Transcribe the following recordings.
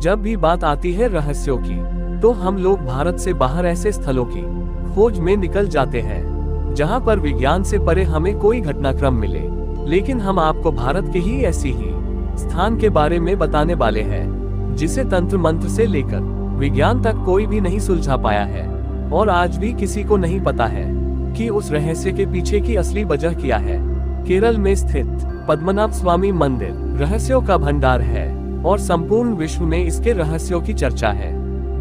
जब भी बात आती है रहस्यों की, तो हम लोग भारत से बाहर ऐसे स्थलों की खोज में निकल जाते हैं जहां पर विज्ञान से परे हमें कोई घटनाक्रम मिले। लेकिन हम आपको भारत के ही ऐसी ही स्थान के बारे में बताने वाले हैं जिसे तंत्र मंत्र से लेकर विज्ञान तक कोई भी नहीं सुलझा पाया है, और आज भी किसी को नहीं पता है कि उस रहस्य के पीछे की असली वजह क्या है। केरल में स्थित पद्मनाभ स्वामी मंदिर रहस्यों का भंडार है और संपूर्ण विश्व में इसके रहस्यों की चर्चा है।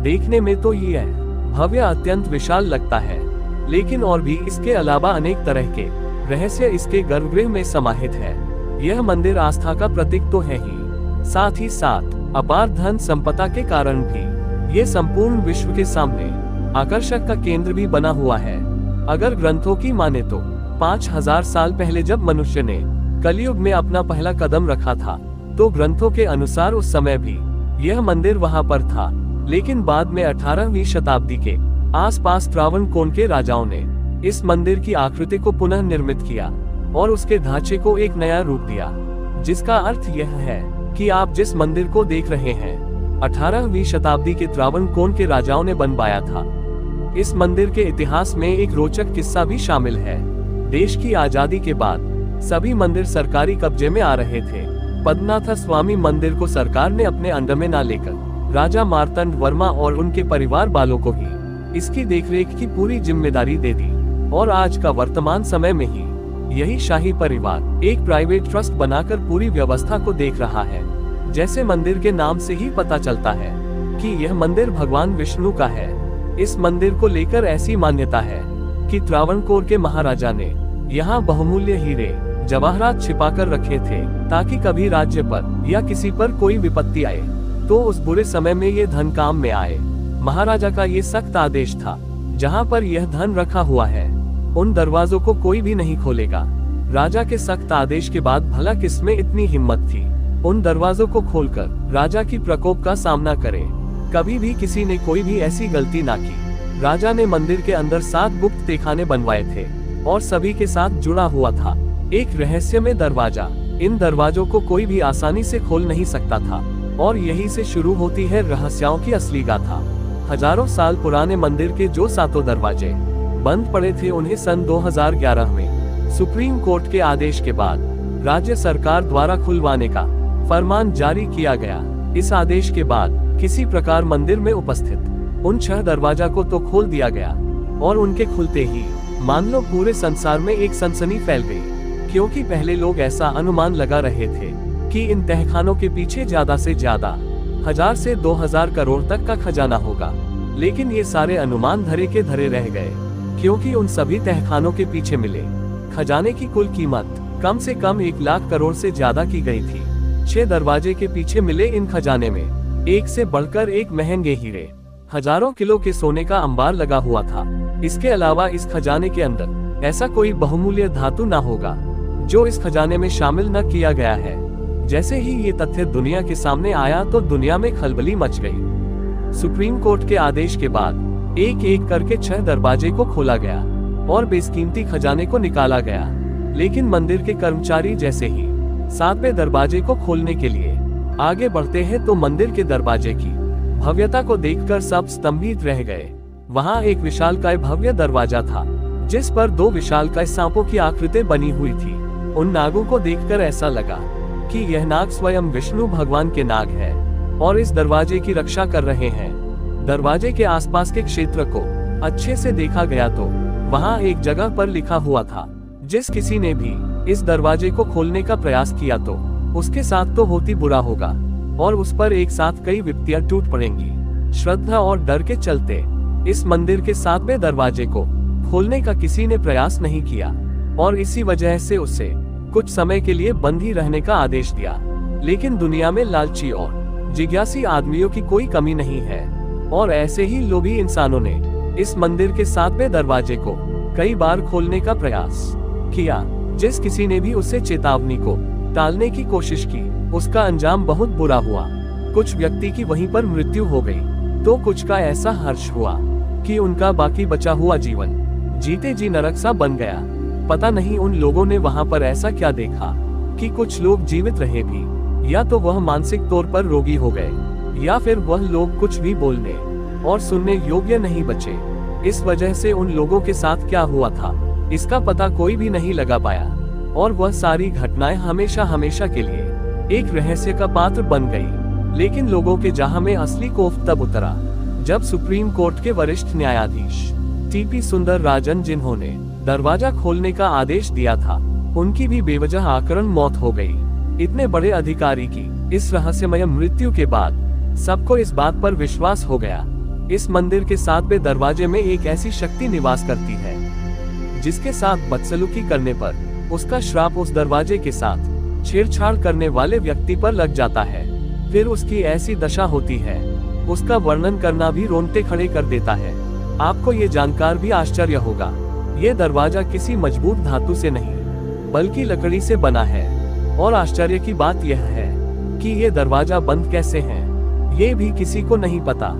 देखने में तो यह भव्य अत्यंत विशाल लगता है, लेकिन और भी इसके अलावा अनेक तरह के रहस्य इसके गर्भगृह में समाहित है। यह मंदिर आस्था का प्रतीक तो है ही, साथ ही साथ अपार धन संपदा के कारण भी ये संपूर्ण विश्व के सामने आकर्षक का केंद्र भी बना हुआ है। अगर ग्रंथों की माने तो 5000 साल पहले जब मनुष्य ने कलयुग में अपना पहला कदम रखा था, तो ग्रंथों के अनुसार उस समय भी यह मंदिर वहां पर था। लेकिन बाद में 18वीं शताब्दी के आसपास त्रावणकोर के राजाओं ने इस मंदिर की आकृति को पुनः निर्मित किया और उसके ढांचे को एक नया रूप दिया, जिसका अर्थ यह है कि आप जिस मंदिर को देख रहे हैं 18वीं शताब्दी के त्रावणकोर के राजाओं ने बनवाया था। इस मंदिर के इतिहास में एक रोचक किस्सा भी शामिल है। देश की आजादी के बाद सभी मंदिर सरकारी कब्जे में आ रहे थे। पद्मनाभ स्वामी मंदिर को सरकार ने अपने अंडर में न लेकर राजा मार्तंड वर्मा और उनके परिवार वालों को ही इसकी देखरेख की पूरी जिम्मेदारी दे दी, और आज का वर्तमान समय में ही यही शाही परिवार एक प्राइवेट ट्रस्ट बनाकर पूरी व्यवस्था को देख रहा है। जैसे मंदिर के नाम से ही पता चलता है कि यह मंदिर भगवान विष्णु का है। इस मंदिर को लेकर ऐसी मान्यता है कि त्रावणकोर के महाराजा ने यहाँ बहुमूल्य हीरे जवाहरात छिपाकर रखे थे, ताकि कभी राज्य पर या किसी पर कोई विपत्ति आए तो उस बुरे समय में ये धन काम में आए। महाराजा का ये सख्त आदेश था, जहाँ पर यह धन रखा हुआ है उन दरवाजों को कोई भी नहीं खोलेगा। राजा के सख्त आदेश के बाद भला किसमें इतनी हिम्मत थी उन दरवाजों को खोलकर राजा की प्रकोप का सामना करे। कभी भी किसी ने कोई भी ऐसी गलती ना की। राजा ने मंदिर के अंदर 7 गुप्त तहखाने बनवाए थे और सभी के साथ जुड़ा हुआ था एक रहस्यमय दरवाजा। इन दरवाजों को कोई भी आसानी से खोल नहीं सकता था, और यही से शुरू होती है रहस्यों की असली गाथा। हजारों साल पुराने मंदिर के जो 7 दरवाजे बंद पड़े थे, उन्हें सन 2011 में सुप्रीम कोर्ट के आदेश के बाद राज्य सरकार द्वारा खुलवाने का फरमान जारी किया गया। इस आदेश के बाद किसी प्रकार मंदिर में उपस्थित उन 6 दरवाजा को तो खोल दिया गया, और उनके खुलते ही मान लो पूरे संसार में एक सनसनी फैल गई, क्योंकि पहले लोग ऐसा अनुमान लगा रहे थे कि इन तहखानों के पीछे ज्यादा से ज्यादा 1000 से 2000 करोड़ तक का खजाना होगा। लेकिन ये सारे अनुमान धरे के धरे रह गए, क्योंकि उन सभी तहखानों के पीछे मिले खजाने की कुल कीमत कम से कम 1 लाख करोड़ से ज्यादा की गई थी। 6 दरवाजे के पीछे मिले इन खजाने में एक से बढ़कर एक महंगे हीरे, हजारों किलो के सोने का अंबार लगा हुआ था। इसके अलावा इस खजाने के अंदर ऐसा कोई बहुमूल्य धातु ना होगा जो इस खजाने में शामिल न किया गया है। जैसे ही ये तथ्य दुनिया के सामने आया तो दुनिया में खलबली मच गई। सुप्रीम कोर्ट के आदेश के बाद एक एक करके 6 दरवाजे को खोला गया और बेसकीमती खजाने को निकाला गया। लेकिन मंदिर के कर्मचारी जैसे ही 7वें दरवाजे को खोलने के लिए आगे बढ़ते हैं तो मंदिर के दरवाजे की भव्यता को देखकर सब स्तंभित रह गए। वहाँ एक विशालकाय भव्य दरवाजा था, जिस पर 2 विशालकाय सांपों की आकृति बनी हुई थी। उन नागों को देखकर ऐसा लगा कि यह नाग स्वयं विष्णु भगवान के नाग है और इस दरवाजे की रक्षा कर रहे हैं। दरवाजे के आसपास के क्षेत्र को अच्छे से देखा गया तो वहाँ एक जगह पर लिखा हुआ था, जिस किसी ने भी इस दरवाजे को खोलने का प्रयास किया तो उसके साथ तो होती बुरा होगा और उस पर एक साथ कई विपत्तियां टूट पड़ेंगी। श्रद्धा और डर के चलते इस मंदिर के 7वें दरवाजे को खोलने का किसी ने प्रयास नहीं किया और इसी वजह से उसे कुछ समय के लिए बंद ही रहने का आदेश दिया। लेकिन दुनिया में लालची और जिज्ञासी आदमियों की कोई कमी नहीं है, और ऐसे ही लोभी इंसानों ने इस मंदिर के 7वें दरवाजे को कई बार खोलने का प्रयास किया। जिस किसी ने भी उसे चेतावनी को टालने की कोशिश की, उसका अंजाम बहुत बुरा हुआ। कुछ व्यक्ति की वहीं पर मृत्यु हो गई, तो कुछ का ऐसा हर्ष हुआ कि उनका बाकी बचा हुआ जीवन जीते जी नरक सा बन गया। पता नहीं उन लोगों ने वहां पर ऐसा क्या देखा कि कुछ लोग जीवित रहे भी, या तो वह मानसिक तौर पर रोगी हो गए। या फिर वह लोग कुछ भी बोलने और सुनने योग्य नहीं बचे। इस वजह से उन लोगों के साथ क्या हुआ था इसका पता कोई भी नहीं लगा पाया, और वह सारी घटनाएं हमेशा हमेशा के लिए एक रहस्य का पात्र बन गई। लेकिन लोगों के जहां में असली खौफ तब उतरा जब सुप्रीम कोर्ट के वरिष्ठ न्यायाधीश टीपी सुंदरराजन, जिन्होंने दरवाजा खोलने का आदेश दिया था, उनकी भी बेवजह आकरण मौत हो गई। इतने बड़े अधिकारी की इस रहस्यमय मृत्यु के बाद सबको इस बात पर विश्वास हो गया, इस मंदिर के 7वें दरवाजे में एक ऐसी शक्ति निवास करती है जिसके साथ बदसलूकी करने पर उसका श्राप उस दरवाजे के साथ छेड़छाड़ करने वाले व्यक्ति पर लग जाता है। फिर उसकी ऐसी दशा होती है, उसका वर्णन करना भी रोंगटे खड़े कर देता है। आपको ये जानकर भी आश्चर्य होगा, ये दरवाजा किसी मजबूत धातु से नहीं बल्कि लकड़ी से बना है। और आश्चर्य की बात यह है कि ये दरवाजा बंद कैसे है ये भी किसी को नहीं पता,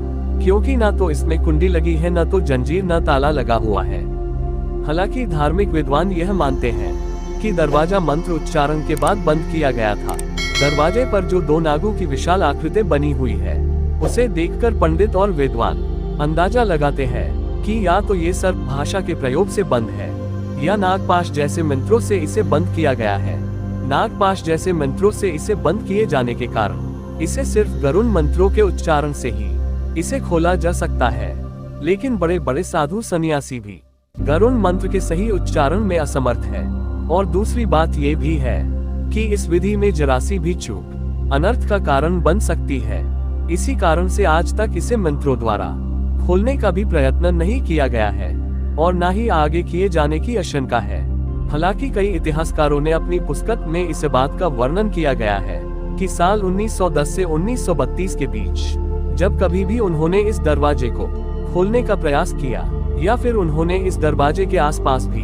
क्योंकि ना तो इसमें कुंडी लगी है, ना तो जंजीर, ना ताला लगा हुआ है। हालांकि धार्मिक विद्वान यह मानते हैं कि दरवाजा मंत्र उच्चारण के बाद बंद किया गया था। दरवाजे पर जो 2 नागों की विशाल आकृति बनी हुई है, उसे देखकर पंडित और विद्वान अंदाजा लगाते हैं कि या तो ये सर्प भाषा के प्रयोग से बंद है या नागपाश जैसे मंत्रों से इसे बंद किया गया है। नागपाश जैसे मंत्रों से इसे बंद किए जाने के कारण इसे सिर्फ गरुड़ मंत्रों के उच्चारण से ही इसे खोला जा सकता है। लेकिन बड़े बड़े साधु सन्यासी भी गरुड़ मंत्र के सही उच्चारण में असमर्थ है। और दूसरी बात ये भी है कि इस विधि में जरासी भी चूक अनर्थ का कारण बन सकती है। इसी कारण से आज तक इसे मंत्रों द्वारा खोलने का भी प्रयत्न नहीं किया गया है और ना ही आगे किए जाने की आशंका है। हालांकि कई इतिहासकारों ने अपनी पुस्तक में इस बात का वर्णन किया गया है कि साल 1910 से 1932 के बीच जब कभी भी उन्होंने इस दरवाजे को खोलने का प्रयास किया या फिर उन्होंने इस दरवाजे के आसपास भी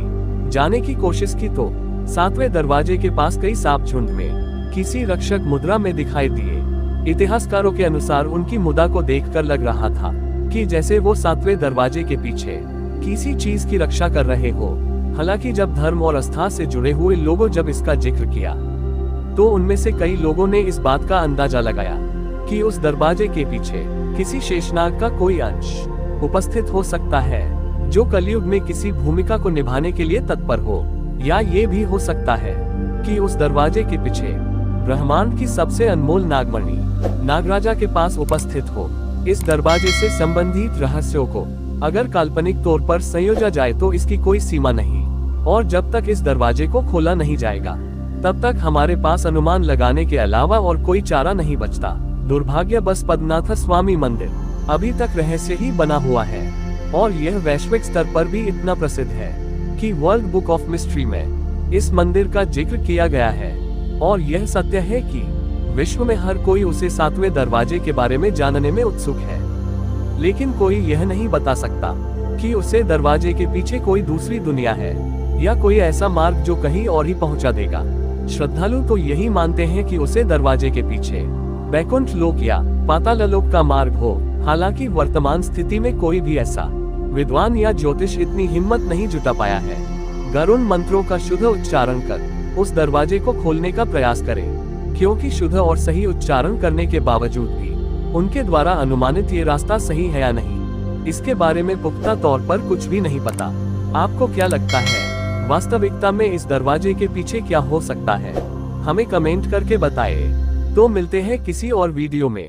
जाने की कोशिश की, तो 7वें दरवाजे के पास कई सांप झुंड में किसी रक्षक मुद्रा में दिखाई दिए। इतिहासकारों के अनुसार उनकी मुद्रा को देखकर लग रहा था कि जैसे वो 7वें दरवाजे के पीछे किसी चीज की रक्षा कर रहे हो। हालांकि जब धर्म और आस्था से जुड़े हुए लोगों जब इसका जिक्र किया तो उनमें से कई लोगों ने इस बात का अंदाजा लगाया कि उस दरवाजे के पीछे किसी शेषनाग का कोई अंश उपस्थित हो सकता है जो कलयुग में किसी भूमिका को निभाने के लिए तत्पर हो, या ये भी हो सकता है कि उस दरवाजे के पीछे ब्रह्मांड की सबसे अनमोल नागमणि नागराजा के पास उपस्थित हो। इस दरवाजे से संबंधित रहस्यों को अगर काल्पनिक तौर पर संयोजा जाए तो इसकी कोई सीमा नहीं, और जब तक इस दरवाजे को खोला नहीं जाएगा तब तक हमारे पास अनुमान लगाने के अलावा और कोई चारा नहीं बचता। दुर्भाग्य बस पद्मनाथ स्वामी मंदिर अभी तक रहस्य ही बना हुआ है, और यह वैश्विक स्तर पर भी इतना प्रसिद्ध है कि वर्ल्ड बुक ऑफ मिस्ट्री में इस मंदिर का जिक्र किया गया है। और यह सत्य है कि विश्व में हर कोई उसे 7वें दरवाजे के बारे में जानने में उत्सुक है, लेकिन कोई यह नहीं बता सकता कि उसे दरवाजे के पीछे कोई दूसरी दुनिया है या कोई ऐसा मार्ग जो कहीं और ही पहुंचा देगा। श्रद्धालु तो यही मानते हैं कि उसे दरवाजे के पीछे वैकुंठ लोक या पाताल लोक का मार्ग हो। हालांकि वर्तमान स्थिति में कोई भी ऐसा विद्वान या ज्योतिष इतनी हिम्मत नहीं जुटा पाया है गरुड़ मंत्रों का शुद्ध उच्चारण कर उस दरवाजे को खोलने का प्रयास करे, क्योंकि शुद्ध और सही उच्चारण करने के बावजूद भी उनके द्वारा अनुमानित ये रास्ता सही है या नहीं, इसके बारे में पुख्ता तौर पर कुछ भी नहीं पता। आपको क्या लगता है वास्तविकता में इस दरवाजे के पीछे क्या हो सकता है? हमें कमेंट करके बताएं। तो मिलते हैं किसी और वीडियो में।